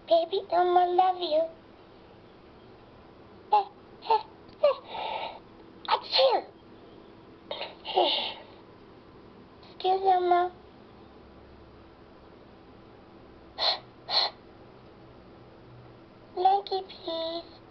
Baby Elmo, love you. Achoo! Excuse Elmo. Blankie, please.